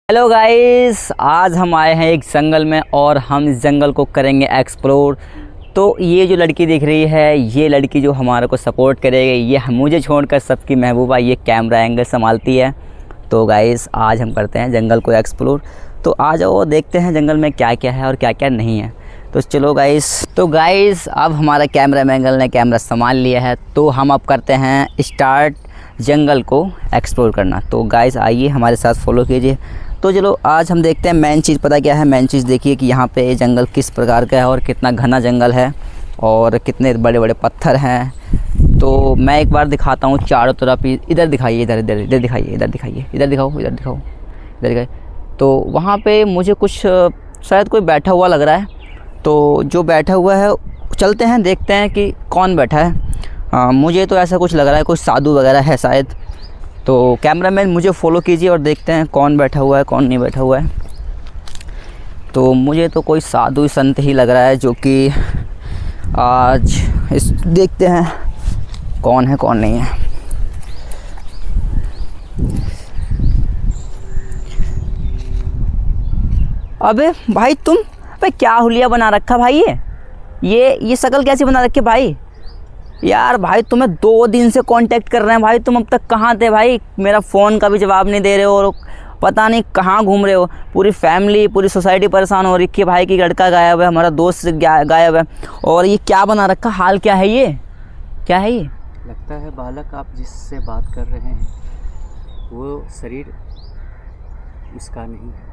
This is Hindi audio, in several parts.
हेलो गाइस, आज हम आए हैं एक जंगल में और हम इस जंगल को करेंगे एक्सप्लोर। तो ये जो लड़की दिख रही है, ये लड़की जो हमारे को सपोर्ट करेगी, ये मुझे छोड़कर सबकी महबूबा ये कैमरा एंगल संभालती है। तो गाइस आज हम करते हैं जंगल को एक्सप्लोर। तो आ जाओ देखते हैं जंगल में क्या क्या है और क्या क्या नहीं है। तो चलो गाइस। तो गाइस अब हमारा कैमरा एंगल ने कैमरा संभाल लिया है, तो हम अब करते हैं स्टार्ट जंगल को एक्सप्लोर करना। तो गाइस आइए हमारे साथ फॉलो कीजिए। तो चलो आज हम देखते हैं मेन चीज़ पता क्या है। मेन चीज़ देखिए कि यहाँ पे जंगल किस प्रकार का है और कितना घना जंगल है और कितने बड़े बड़े पत्थर हैं। तो मैं एक बार दिखाता हूँ चारों तरफ। इधर दिखाइए, इधर इधर इधर दिखाइए, इधर दिखाइए, इधर दिखाओ, इधर दिखाओ, इधर दिखाइए। तो वहाँ पे मुझे कुछ शायद कोई बैठा हुआ लग रहा है। तो जो बैठा हुआ है चलते हैं देखते हैं कि कौन बैठा है। मुझे तो ऐसा कुछ लग रहा है कोई साधु वगैरह है शायद। तो कैमरामैन मुझे फॉलो कीजिए और देखते हैं कौन बैठा हुआ है कौन नहीं बैठा हुआ है। तो मुझे तो कोई साधु संत ही लग रहा है जो कि आज इस देखते हैं कौन है कौन नहीं है। अबे भाई तुम अबे क्या हुलिया बना रखा भाई। ये शक्ल कैसी बना रखी भाई। यार भाई तुम्हें 2 दिन से कांटेक्ट कर रहे हैं भाई, तुम अब तक कहाँ थे भाई। मेरा फ़ोन का भी जवाब नहीं दे रहे हो और पता नहीं कहाँ घूम रहे हो। पूरी फैमिली पूरी सोसाइटी परेशान हो रही है। भाई की लड़का गायब है, हमारा दोस्त गायब है और ये क्या बना रखा। हाल क्या है ये, क्या है ये। लगता है बालक आप जिससे बात कर रहे हैं वो शरीर उसका नहीं है।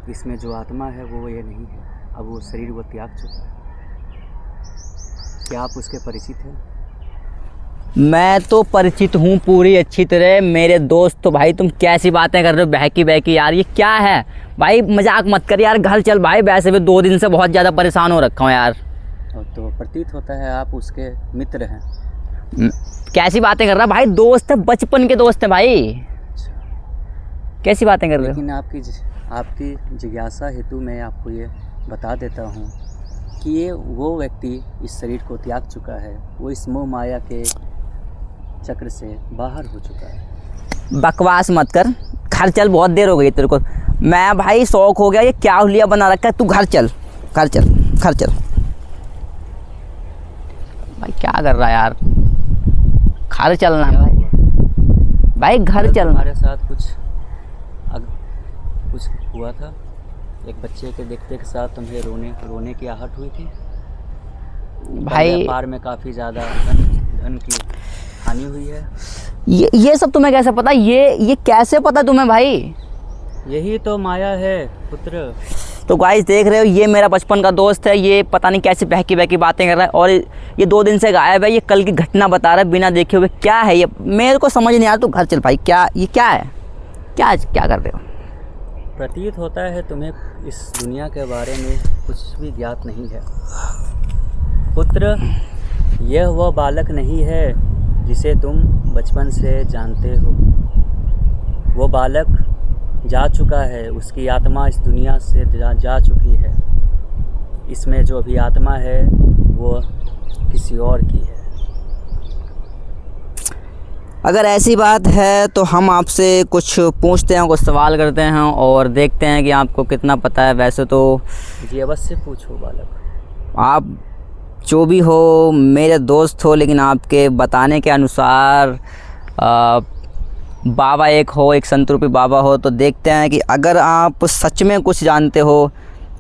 इसमें जो आत्मा है वो ये नहीं है। अब वो शरीर वो त्याग चुका है। क्या आप उसके परिचित हैं? मैं तो परिचित हूँ पूरी अच्छी तरह। मेरे दोस्त तो भाई तुम कैसी बातें कर रहे हो बहकी बहकी। यार ये क्या है भाई, मजाक मत कर यार। घर चल भाई, वैसे भी 2 दिन से बहुत ज़्यादा परेशान हो रखा हूँ यार। तो प्रतीत होता है आप उसके मित्र हैं। कैसी बातें कर रहा भाई, दोस्त है, बचपन के दोस्त हैं भाई। कैसी बातें कर रहे हो। लेकिन आपकी जिज्ञासा हेतु मैं आपको ये बता देता हूँ कि ये वो व्यक्ति इस शरीर को त्याग चुका है। वो इस मोह माया के चक्र से बाहर हो चुका है। बकवास मत कर, घर चल, बहुत देर हो गई तेरे को। मैं भाई शौक हो गया, ये क्या हुलिया बना रखा है। तू घर चल, घर चल, घर चल भाई। क्या कर रहा है यार, घर चलना है भाई, घर चल। हमारे साथ कुछ हुआ था। एक बच्चे के देखते के साथ तुम्हें रोने की आहट हुई थी भाई। व्यापार में काफ़ी ज़्यादा धन की हानि हुई है। ये सब तुम्हें कैसे पता। ये कैसे पता तुम्हें भाई। यही तो माया है पुत्र। तो गाइस देख रहे हो, ये मेरा बचपन का दोस्त है। ये पता नहीं कैसे बहकी बहकी बातें कर रहा है और ये 2 दिन से गायब है। ये कल की घटना बता रहा है बिना देखे हुए। क्या है ये, मेरे को समझ नहीं आ रहा। तू घर चल भाई। क्या ये क्या है, क्या कर रहे हो। प्रतीत होता है तुम्हें इस दुनिया के बारे में कुछ भी ज्ञात नहीं है पुत्र। यह वह बालक नहीं है जिसे तुम बचपन से जानते हो। वो बालक जा चुका है, उसकी आत्मा इस दुनिया से जा चुकी है। इसमें जो अभी आत्मा है वो किसी और की है। अगर ऐसी बात है तो हम आपसे कुछ पूछते हैं, कुछ सवाल करते हैं और देखते हैं कि आपको कितना पता है। वैसे तो जी अवश्य पूछो बालक। आप जो भी हो, मेरे दोस्त हो, लेकिन आपके बताने के अनुसार बाबा एक हो, एक संत रूपी बाबा हो। तो देखते हैं कि अगर आप सच में कुछ जानते हो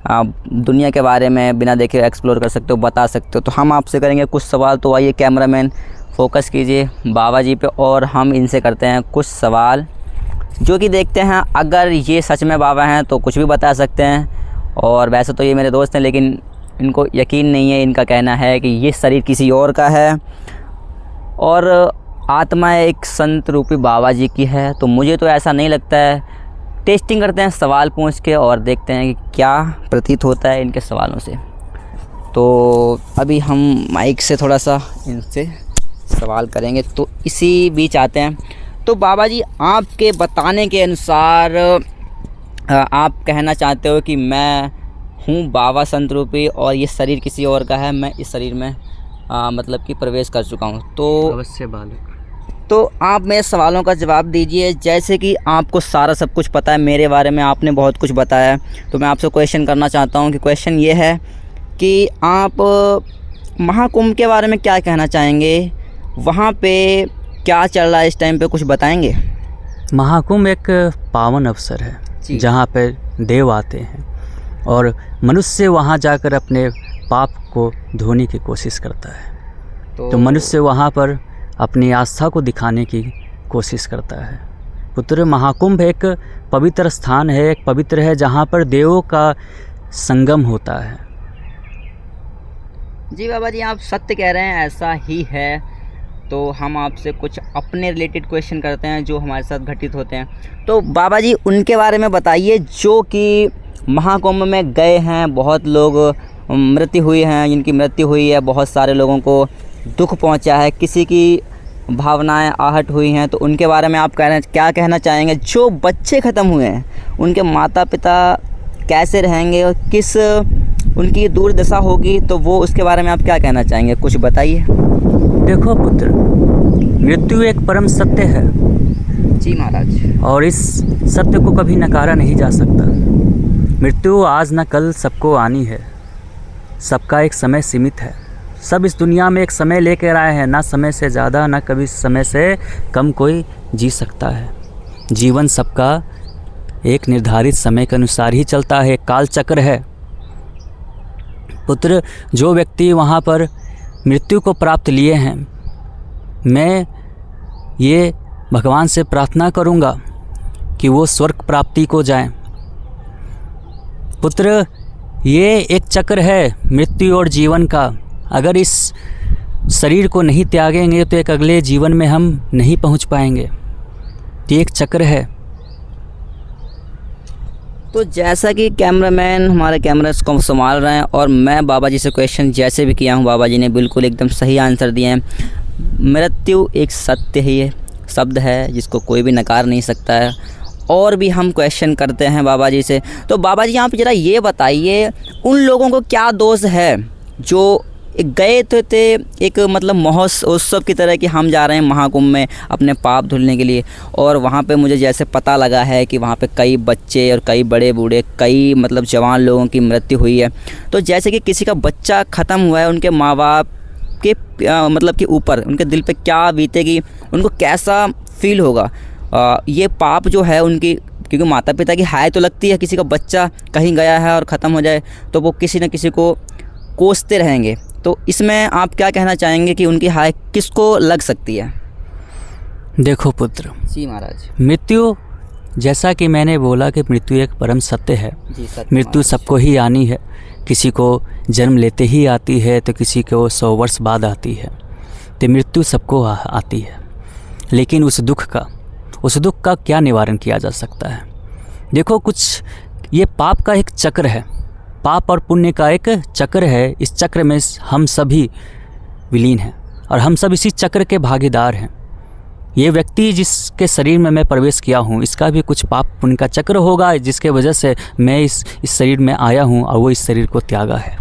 दुनिया के बारे में, बिना देखे एक्सप्लोर कर सकते हो, बता सकते हो, तो हम आपसे करेंगे कुछ सवाल। तो आइए कैमरामैन फोकस कीजिए बाबा जी पे और हम इनसे करते हैं कुछ सवाल जो कि देखते हैं अगर ये सच में बाबा हैं तो कुछ भी बता सकते हैं। और वैसे तो ये मेरे दोस्त हैं लेकिन इनको यकीन नहीं है। इनका कहना है कि ये शरीर किसी और का है और आत्मा एक संत रूपी बाबा जी की है। तो मुझे तो ऐसा नहीं लगता है। टेस्टिंग करते हैं सवाल पूछ के और देखते हैं कि क्या प्रतीत होता है इनके सवालों से। तो अभी हम माइक से थोड़ा सा इनसे सवाल करेंगे। तो इसी बीच आते हैं। तो बाबा जी आपके बताने के अनुसार आप कहना चाहते हो कि मैं हूँ बाबा संत रूपी और ये शरीर किसी और का है। मैं इस शरीर में मतलब कि प्रवेश कर चुका हूँ। तो अवश्य बालक। तो आप मेरे सवालों का जवाब दीजिए। जैसे कि आपको सारा सब कुछ पता है मेरे बारे में, आपने बहुत कुछ बताया है, तो मैं आपसे क्वेश्चन करना चाहता हूँ कि क्वेश्चन ये है कि आप महाकुंभ के बारे में क्या कहना चाहेंगे? वहाँ पे क्या चल रहा है इस टाइम पे, कुछ बताएंगे? महाकुंभ एक पावन अवसर है जहाँ पे देव आते हैं और मनुष्य वहाँ जाकर अपने पाप को धोने की कोशिश करता है। तो मनुष्य वहाँ पर अपनी आस्था को दिखाने की कोशिश करता है। पुत्र, महाकुंभ एक पवित्र स्थान है, एक पवित्र है जहाँ पर देवों का संगम होता है। जी बाबा जी, आप सत्य कह रहे हैं, ऐसा ही है। तो हम आपसे कुछ अपने रिलेटेड क्वेश्चन करते हैं जो हमारे साथ घटित होते हैं। तो बाबा जी उनके बारे में बताइए जो कि महाकुंभ में गए हैं, बहुत लोग मृत्यु हुई हैं, जिनकी मृत्यु हुई है, बहुत सारे लोगों को दुख पहुंचा है, किसी की भावनाएं आहत हुई हैं, तो उनके बारे में आप क्या कहना चाहेंगे? जो बच्चे ख़त्म हुए हैं उनके माता पिता कैसे रहेंगे और किस उनकी दुर्दशा होगी, तो वो उसके बारे में आप क्या कहना चाहेंगे? कुछ बताइए। देखो पुत्र, मृत्यु एक परम सत्य है। जी महाराज। और इस सत्य को कभी नकारा नहीं जा सकता। मृत्यु आज न कल सबको आनी है, सबका एक समय सीमित है। सब इस दुनिया में एक समय लेकर आए हैं, ना समय से ज़्यादा ना कभी समय से कम कोई जी सकता है। जीवन सबका एक निर्धारित समय के अनुसार ही चलता है, काल चक्र है। पुत्र, जो व्यक्ति वहाँ पर मृत्यु को प्राप्त लिए हैं, मैं ये भगवान से प्रार्थना करूँगा कि वो स्वर्ग प्राप्ति को जाएं। पुत्र, ये एक चक्र है मृत्यु और जीवन का। अगर इस शरीर को नहीं त्यागेंगे तो एक अगले जीवन में हम नहीं पहुंच पाएंगे। ये एक चक्र है। तो जैसा कि कैमरामैन हमारे कैमरा को संभाल रहे हैं और मैं बाबा जी से क्वेश्चन जैसे भी किया हूँ, बाबा जी ने बिल्कुल एकदम सही आंसर दिए हैं। मृत्यु एक सत्य ही है, शब्द है जिसको कोई भी नकार नहीं सकता है। और भी हम क्वेश्चन करते हैं बाबा जी से। तो बाबा जी आप ज़रा ये बताइए, उन लोगों को क्या दोष है जो गए थे एक मतलब महोत्सव की तरह कि हम जा रहे हैं महाकुंभ में अपने पाप धुलने के लिए, और वहाँ पे मुझे जैसे पता लगा है कि वहाँ पे कई बच्चे और कई बड़े बूढ़े, कई मतलब जवान लोगों की मृत्यु हुई है। तो जैसे कि किसी का बच्चा ख़त्म हुआ है, उनके माँ बाप के मतलब के ऊपर उनके दिल पे क्या बीतेगी, उनको कैसा फील होगा? ये पाप जो है उनकी, क्योंकि माता पिता की हाय तो लगती है, किसी का बच्चा कहीं गया है और ख़त्म हो जाए तो वो किसी न किसी को कोसते रहेंगे। तो इसमें आप क्या कहना चाहेंगे कि उनकी हाय किसको लग सकती है? देखो पुत्र जी महाराज, मृत्यु, जैसा कि मैंने बोला कि मृत्यु एक परम सत्य है। मृत्यु सबको ही आनी है। किसी को जन्म लेते ही आती है तो किसी को 100 वर्ष बाद आती है। तो मृत्यु सबको आती है, लेकिन उस दुख का क्या निवारण किया जा सकता है? देखो, कुछ ये पाप का एक चक्र है, पाप और पुण्य का एक चक्र है। इस चक्र में हम सभी विलीन हैं और हम सब इसी चक्र के भागीदार हैं। ये व्यक्ति जिसके शरीर में मैं प्रवेश किया हूँ, इसका भी कुछ पाप पुण्य का चक्र होगा, जिसके वजह से मैं इस शरीर में आया हूँ और वो इस शरीर को त्यागा है।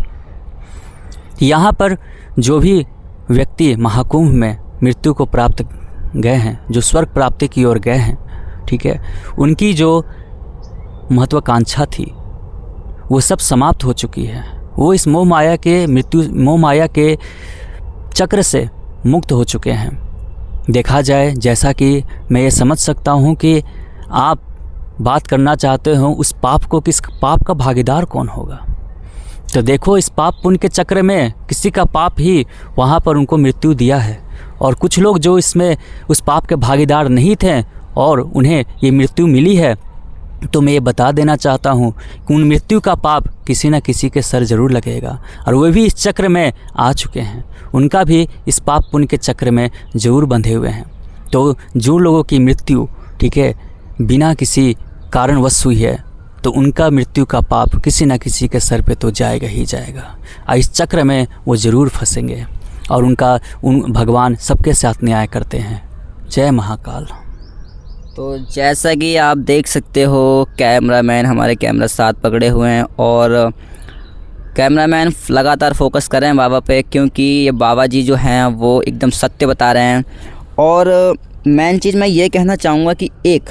यहाँ पर जो भी व्यक्ति महाकुंभ में मृत्यु को प्राप्त गए हैं, जो स्वर्ग प्राप्ति की ओर गए हैं, ठीक है, उनकी जो महत्वाकांक्षा थी वो सब समाप्त हो चुकी है। वो इस मोह माया के चक्र से मुक्त हो चुके हैं। देखा जाए, जैसा कि मैं ये समझ सकता हूँ कि आप बात करना चाहते हो उस पाप को, किस पाप का भागीदार कौन होगा? तो देखो, इस पाप पुण्य के चक्र में किसी का पाप ही वहाँ पर उनको मृत्यु दिया है, और कुछ लोग जो इसमें उस पाप के भागीदार नहीं थे और उन्हें ये मृत्यु मिली है, तो मैं ये बता देना चाहता हूँ कि उन मृत्यु का पाप किसी न किसी के सर जरूर लगेगा, और वे भी इस चक्र में आ चुके हैं। उनका भी इस पाप पुण्य के चक्र में जरूर बंधे हुए हैं। तो जो लोगों की मृत्यु, ठीक है, बिना किसी कारणवश हुई है, तो उनका मृत्यु का पाप किसी न किसी के सर पे तो जाएगा ही जाएगा, और इस चक्र में वो ज़रूर फंसेंगे, और उन भगवान सबके साथ न्याय करते हैं। जय महाकाल। तो जैसा कि आप देख सकते हो, कैमरामैन हमारे कैमरा साथ पकड़े हुए हैं और कैमरामैन लगातार फोकस कर रहे हैं बाबा पे, क्योंकि ये बाबा जी जो हैं वो एकदम सत्य बता रहे हैं। और मेन चीज़ मैं ये कहना चाहूँगा कि एक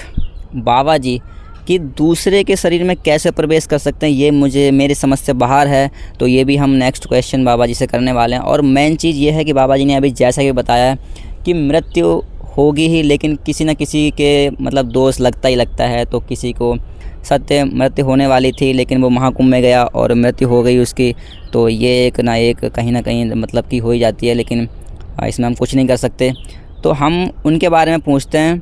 बाबा जी कि दूसरे के शरीर में कैसे प्रवेश कर सकते हैं, ये मुझे मेरी समझ से बाहर है। तो ये भी हम नेक्स्ट क्वेश्चन बाबा जी से करने वाले हैं। और मेन चीज़ ये है कि बाबा जी ने अभी जैसा कि बताया है कि मृत्यु होगी ही, लेकिन किसी न किसी के मतलब दोष लगता ही लगता है। तो किसी को सत्य मृत्यु होने वाली थी लेकिन वो महाकुंभ में गया और मृत्यु हो गई उसकी, तो ये एक ना एक कहीं ना कहीं मतलब कि हो ही जाती है, लेकिन इसमें हम कुछ नहीं कर सकते। तो हम उनके बारे में पूछते हैं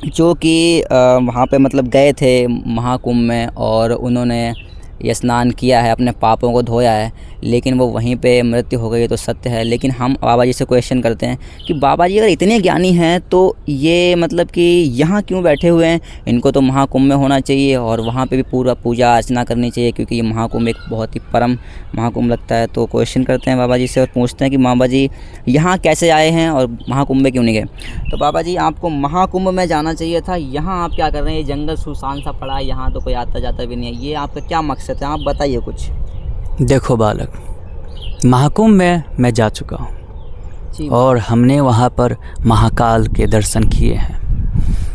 जो कि वहाँ पे मतलब गए थे महाकुंभ में और उन्होंने ये स्नान किया है, अपने पापों को धोया है, लेकिन वो वहीं पे मृत्यु हो गई। तो सत्य है, लेकिन हम बाबा जी से क्वेश्चन करते हैं कि बाबा जी अगर इतने ज्ञानी हैं तो ये मतलब कि यहाँ क्यों बैठे हुए हैं? इनको तो महाकुंभ में होना चाहिए और वहाँ पे भी पूरा पूजा अर्चना करनी चाहिए, क्योंकि ये महाकुंभ एक बहुत ही परम महाकुंभ लगता है। तो क्वेश्चन करते हैं बाबा जी से और पूछते हैं कि बाबा जी यहाँ कैसे आए हैं और महाकुंभ में क्यों नहीं गए? तो बाबा जी आपको महाकुंभ में जाना चाहिए था, यहाँ आप क्या कर रहे हैं? ये जंगल सुनसान सा पड़ा है, यहाँ तो कोई आता जाता भी नहीं है, ये आपका क्या मकसद है? आप बताइए कुछ। देखो बालक, महाकुंभ में मैं जा चुका हूँ और हमने वहाँ पर महाकाल के दर्शन किए हैं।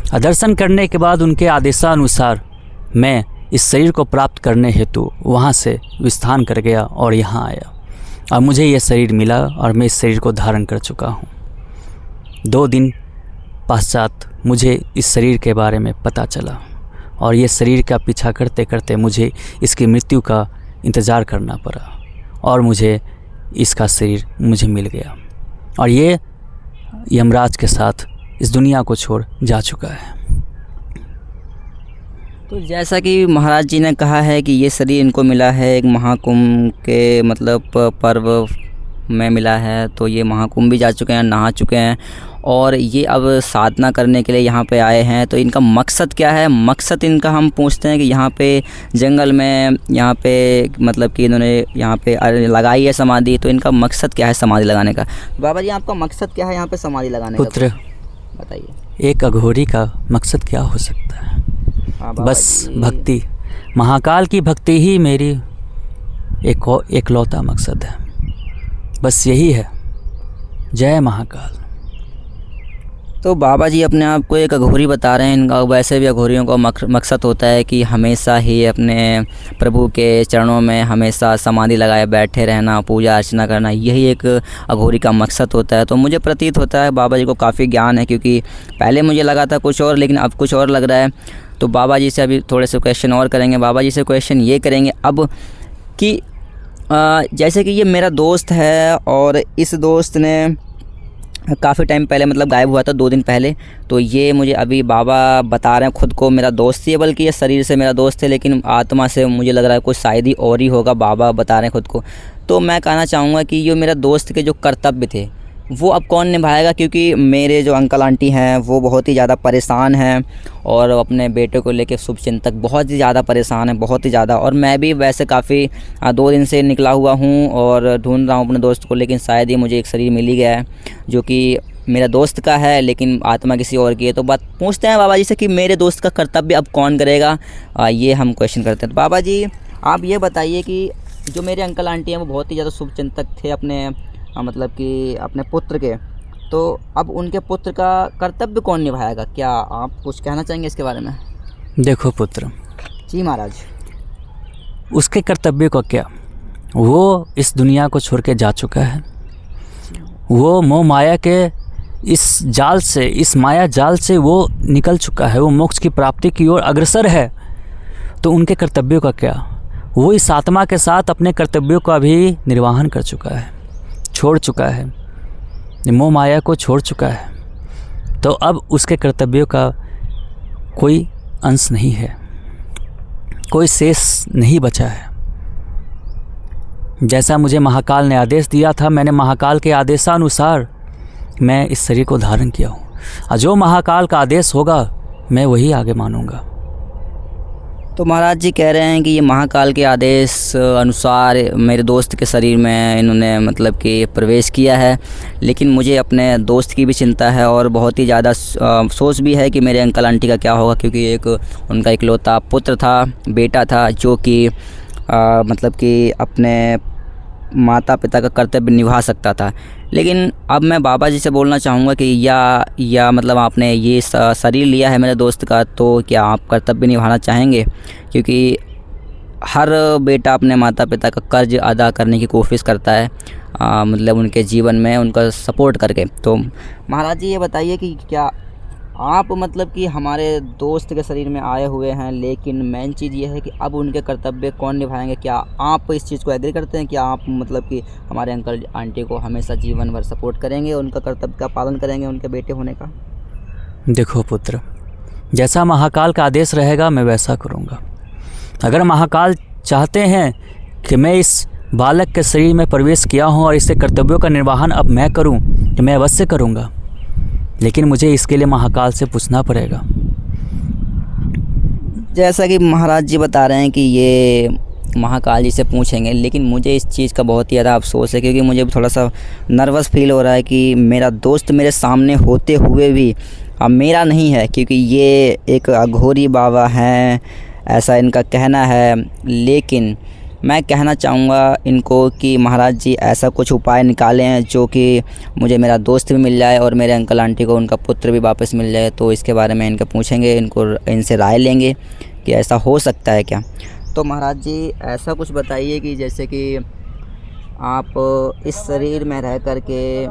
और दर्शन करने के बाद उनके आदेशानुसार मैं इस शरीर को प्राप्त करने हेतु वहाँ से विस्थान कर गया और यहाँ आया और मुझे ये शरीर मिला और मैं इस शरीर को धारण कर चुका हूँ। 2 दिन पश्चात मुझे इस शरीर के बारे में पता चला और ये शरीर का पीछा करते करते मुझे इसकी मृत्यु का इंतज़ार करना पड़ा और मुझे इसका शरीर मुझे मिल गया और ये यमराज के साथ इस दुनिया को छोड़ जा चुका है। तो जैसा कि महाराज जी ने कहा है कि ये शरीर इनको मिला है एक महाकुंभ के मतलब पर्व में मिला है, तो ये महाकुंभ भी जा चुके हैं, नहा चुके हैं और ये अब साधना करने के लिए यहाँ पे आए हैं। तो इनका मकसद क्या है? मकसद इनका हम पूछते हैं कि यहाँ पे जंगल में यहाँ पे मतलब कि इन्होंने यहाँ पे लगाई है समाधि, तो इनका मकसद क्या है समाधि लगाने का? बाबा जी आपका मकसद क्या है यहाँ पे समाधि लगाने पुत्र, का? बताइए। एक अघोरी का मकसद क्या हो सकता है? बस भक्ति, महाकाल की भक्ति ही मेरी एकलौता मकसद है, बस यही है। जय महाकाल। तो बाबा जी अपने आप को एक अघोरी बता रहे हैं। इनका वैसे भी अघोरियों का मकसद होता है कि हमेशा ही अपने प्रभु के चरणों में हमेशा समाधि लगाए बैठे रहना, पूजा अर्चना करना, यही एक अघोरी का मकसद होता है। तो मुझे प्रतीत होता है बाबा जी को काफ़ी ज्ञान है, क्योंकि पहले मुझे लगा था कुछ और लेकिन अब कुछ और लग रहा है। तो बाबा जी से अभी थोड़े से क्वेश्चन और करेंगे। बाबा जी से क्वेश्चन ये करेंगे अब कि जैसे कि ये मेरा दोस्त है और इस दोस्त ने काफ़ी टाइम पहले मतलब गायब हुआ था, 2 दिन पहले। तो ये मुझे अभी बाबा बता रहे हैं खुद को मेरा दोस्त ही है, बल्कि ये शरीर से मेरा दोस्त है लेकिन आत्मा से मुझे लग रहा है कुछ शायद ही और ही होगा। बाबा बता रहे हैं खुद को। तो मैं कहना चाहूँगा कि ये मेरा दोस्त के जो कर्तव्य थे वो अब कौन निभाएगा? क्योंकि मेरे जो अंकल आंटी हैं वो बहुत ही ज़्यादा परेशान हैं और अपने बेटे को लेके शुभचिंतक बहुत ही ज़्यादा परेशान हैं, बहुत ही ज़्यादा। और मैं भी वैसे काफ़ी 2 दिन से निकला हुआ हूँ और ढूंढ रहा हूँ अपने दोस्त को, लेकिन शायद ही मुझे एक शरीर मिल ही गया है जो कि मेरा दोस्त का है लेकिन आत्मा किसी और की है। तो बात पूछते हैं बाबा जी से कि मेरे दोस्त का कर्तव्य अब कौन करेगा? ये हम क्वेश्चन करते हैं। तो बाबा जी आप ये बताइए कि जो मेरे अंकल आंटी हैं वो बहुत ही ज़्यादा शुभचिंतक थे अपने मतलब कि अपने पुत्र के, तो अब उनके पुत्र का कर्तव्य कौन निभाएगा? क्या आप कुछ कहना चाहेंगे इसके बारे में? देखो पुत्र। जी महाराज। उसके कर्तव्य को क्या, वो इस दुनिया को छोड़ के जा चुका है। वो मोह माया के इस जाल से, इस माया जाल से वो निकल चुका है, वो मोक्ष की प्राप्ति की ओर अग्रसर है। तो उनके कर्तव्यों का क्या? वो इस आत्मा के साथ अपने कर्तव्यों का भी निर्वहन कर चुका है, छोड़ चुका है, मोह माया को छोड़ चुका है। तो अब उसके कर्तव्यों का कोई अंश नहीं है, कोई शेष नहीं बचा है। जैसा मुझे महाकाल ने आदेश दिया था, मैंने महाकाल के आदेशानुसार मैं इस शरीर को धारण किया हूँ और जो महाकाल का आदेश होगा मैं वही आगे मानूंगा। तो महाराज जी कह रहे हैं कि ये महाकाल के आदेश अनुसार मेरे दोस्त के शरीर में इन्होंने मतलब कि प्रवेश किया है, लेकिन मुझे अपने दोस्त की भी चिंता है और बहुत ही ज़्यादा सोच भी है कि मेरे अंकल आंटी का क्या होगा, क्योंकि एक उनका इकलौता पुत्र था, बेटा था, जो कि मतलब कि अपने माता पिता का कर्तव्य निभा सकता था। लेकिन अब मैं बाबा जी से बोलना चाहूँगा कि या मतलब आपने ये शरीर लिया है मेरे दोस्त का, तो क्या आप कर्तव्य निभाना चाहेंगे? क्योंकि हर बेटा अपने माता पिता का कर्ज अदा करने की कोशिश करता है, मतलब उनके जीवन में उनका सपोर्ट करके। तो महाराज जी ये बताइए कि क्या आप मतलब कि हमारे दोस्त के शरीर में आए हुए हैं, लेकिन मेन चीज़ ये है कि अब उनके कर्तव्य कौन निभाएंगे? क्या आप इस चीज़ को एग्री करते हैं? क्या आप मतलब कि हमारे अंकल आंटी को हमेशा जीवन भर सपोर्ट करेंगे, उनका कर्तव्य का पालन करेंगे उनके बेटे होने का? देखो पुत्र, जैसा महाकाल का आदेश रहेगा मैं वैसा करूँगा। अगर महाकाल चाहते हैं कि मैं इस बालक के शरीर में प्रवेश किया हूँ और इससे कर्तव्यों का निर्वहन अब मैं करूँ, तो मैं अवश्य करूँगा। लेकिन मुझे इसके लिए महाकाल से पूछना पड़ेगा। जैसा कि महाराज जी बता रहे हैं कि ये महाकाल जी से पूछेंगे, लेकिन मुझे इस चीज़ का बहुत ही ज़्यादा अफसोस है, क्योंकि मुझे थोड़ा सा नर्वस फील हो रहा है कि मेरा दोस्त मेरे सामने होते हुए भी अब मेरा नहीं है, क्योंकि ये एक अघोरी बाबा हैं ऐसा इनका कहना है। लेकिन मैं कहना चाहूँगा इनको कि महाराज जी ऐसा कुछ उपाय निकालें जो कि मुझे मेरा दोस्त भी मिल जाए और मेरे अंकल आंटी को उनका पुत्र भी वापस मिल जाए। तो इसके बारे में इनके पूछेंगे, इनसे राय लेंगे कि ऐसा हो सकता है क्या। तो महाराज जी ऐसा कुछ बताइए कि जैसे कि आप इस शरीर में रह कर के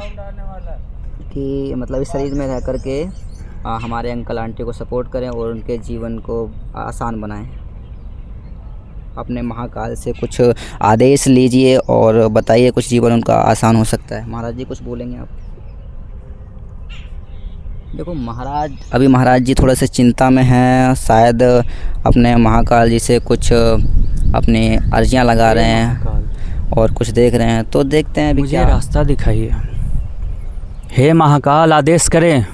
कि मतलब इस शरीर में रह कर के हमारे अंकल आंटी को सपोर्ट करें और उनके जीवन को आसान बनाएं। अपने महाकाल से कुछ आदेश लीजिए और बताइए कुछ जीवन उनका आसान हो सकता है। महाराज जी कुछ बोलेंगे आप? देखो महाराज जी थोड़ा से चिंता में हैं, शायद अपने महाकाल जी से कुछ अपनी अर्जियां लगा रहे हैं और कुछ देख रहे हैं। तो देखते हैं अभी मुझे क्या रास्ता दिखाइए। हे महाकाल आदेश करें।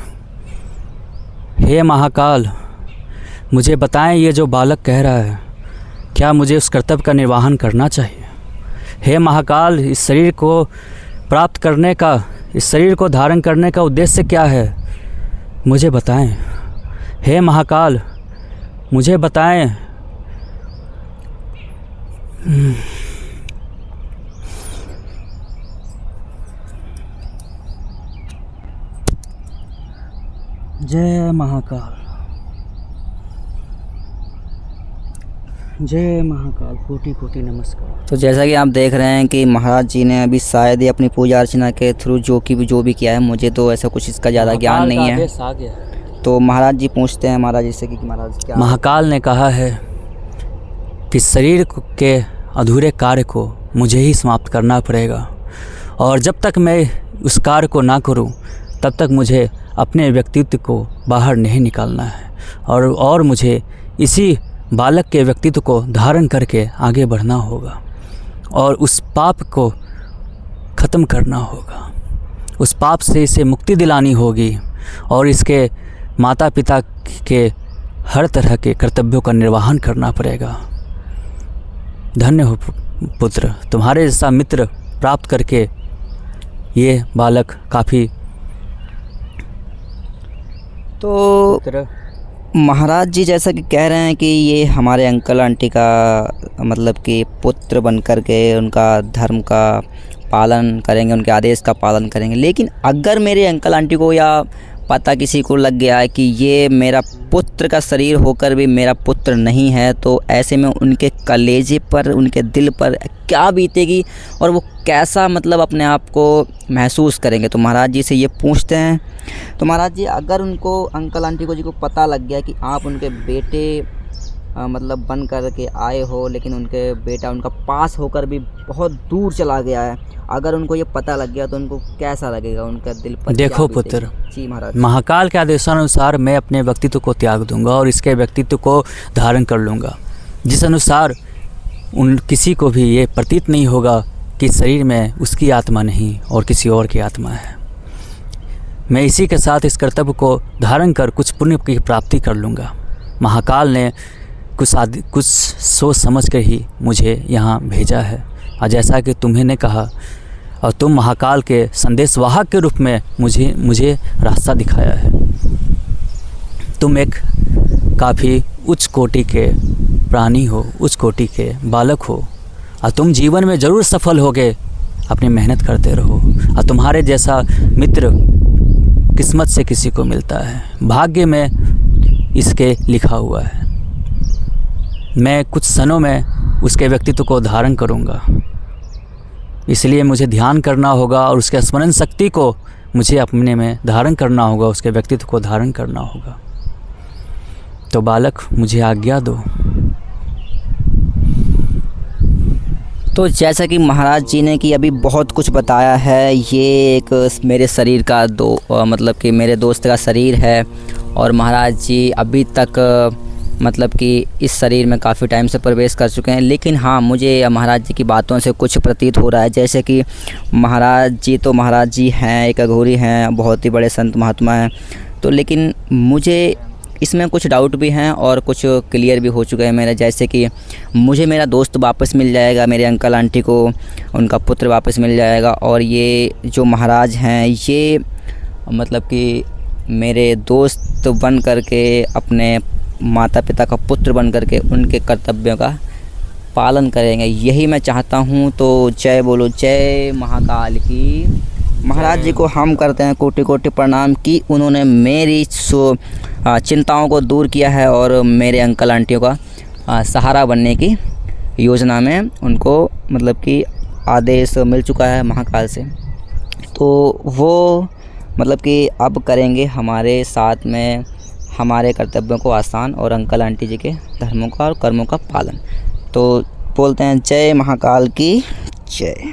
हे महाकाल मुझे बताएं, ये जो बालक कह रहा है क्या मुझे उस कर्तव्य का निर्वहन करना चाहिए? हे महाकाल इस शरीर को प्राप्त करने का, इस शरीर को धारण करने का उद्देश्य क्या है मुझे बताएं। हे महाकाल मुझे बताएं। जय महाकाल, जय महाकाल, कोटि कोटि नमस्कार। तो जैसा कि आप देख रहे हैं कि महाराज जी ने अभी शायद ही अपनी पूजा अर्चना के थ्रू जो भी किया है, मुझे तो ऐसा कुछ इसका ज़्यादा ज्ञान नहीं है। आ गया। तो महाराज जी पूछते हैं महाराज जी से कि महाराज क्या महाकाल ने कहा है कि शरीर के अधूरे कार्य को मुझे ही समाप्त करना पड़ेगा, और जब तक मैं उस कार्य को ना करूं तब तक मुझे अपने व्यक्तित्व को बाहर नहीं निकालना है, और मुझे इसी बालक के व्यक्तित्व को धारण करके आगे बढ़ना होगा और उस पाप को ख़त्म करना होगा। उस पाप से इसे मुक्ति दिलानी होगी और इसके माता पिता के हर तरह के कर्तव्यों का निर्वहन करना पड़ेगा। धन्य हो पुत्र, तुम्हारे जैसा मित्र प्राप्त करके ये बालक काफ़ी। तो महाराज जी जैसा कि कह रहे हैं कि ये हमारे अंकल आंटी का मतलब कि पुत्र बन कर के उनका धर्म का पालन करेंगे, उनके आदेश का पालन करेंगे। लेकिन अगर मेरे अंकल आंटी को या पता किसी को लग गया है कि ये मेरा पुत्र का शरीर होकर भी मेरा पुत्र नहीं है, तो ऐसे में उनके कलेजे पर, उनके दिल पर क्या बीतेगी और वो कैसा मतलब अपने आप को महसूस करेंगे। तो महाराज जी से ये पूछते हैं। तो महाराज जी अगर उनको अंकल आंटी को जी को पता लग गया कि आप उनके बेटे मतलब बन कर के आए हो, लेकिन उनके बेटा उनका पास होकर भी बहुत दूर चला गया है, अगर उनको ये पता लग गया तो उनको कैसा लगेगा, उनका दिल पर? देखो पुत्र, जी महाराज, महाकाल के आदेशानुसार मैं अपने व्यक्तित्व को त्याग दूंगा और इसके व्यक्तित्व को धारण कर लूँगा, जिस अनुसार उन किसी को भी ये प्रतीत नहीं होगा कि शरीर में उसकी आत्मा नहीं और किसी और की आत्मा है। मैं इसी के साथ इस कर्तव्य को धारण कर कुछ पुण्य की प्राप्ति कर लूँगा। महाकाल ने कुछ सोच समझ कर ही मुझे यहाँ भेजा है, और जैसा कि तुम्हें ने कहा और तुम महाकाल के संदेशवाहक के रूप में मुझे रास्ता दिखाया है। तुम एक काफ़ी उच्च कोटि के प्राणी हो, उच्च कोटि के बालक हो, और तुम जीवन में ज़रूर सफल होगे अपनी मेहनत करते रहो। और तुम्हारे जैसा मित्र किस्मत से किसी को मिलता है, भाग्य में इसके लिखा हुआ है। मैं कुछ क्षणों में उसके व्यक्तित्व को धारण करूँगा, इसलिए मुझे ध्यान करना होगा और उसके स्मरण शक्ति को मुझे अपने में धारण करना होगा, उसके व्यक्तित्व को धारण करना होगा। तो बालक मुझे आज्ञा दो। तो जैसा कि महाराज जी ने कि अभी बहुत कुछ बताया है, ये एक मेरे शरीर का मतलब कि मेरे दोस्त का शरीर है और महाराज जी अभी तक मतलब कि इस शरीर में काफ़ी टाइम से प्रवेश कर चुके हैं। लेकिन हाँ, मुझे महाराज जी की बातों से कुछ प्रतीत हो रहा है, जैसे कि महाराज जी हैं, एक अघोरी हैं, बहुत ही बड़े संत महात्मा हैं। तो लेकिन मुझे इसमें कुछ डाउट भी हैं और कुछ क्लियर भी हो चुके हैं मेरे, जैसे कि मुझे मेरा दोस्त वापस मिल जाएगा, मेरे अंकल आंटी को उनका पुत्र वापस मिल जाएगा। और ये जो महाराज हैं ये मतलब कि मेरे दोस्त बन करके, अपने माता पिता का पुत्र बन करके उनके कर्तव्यों का पालन करेंगे, यही मैं चाहता हूँ। तो जय बोलो जय महाकाल की। महाराज जी को हम करते हैं कोटि कोटि प्रणाम कि उन्होंने मेरी चिंताओं को दूर किया है और मेरे अंकल आंटियों का सहारा बनने की योजना में उनको मतलब कि आदेश मिल चुका है महाकाल से। तो वो मतलब कि अब करेंगे हमारे साथ में हमारे कर्तव्यों को आसान और अंकल आंटी जी के धर्मों का और कर्मों का पालन। तो बोलते हैं जय महाकाल की जय।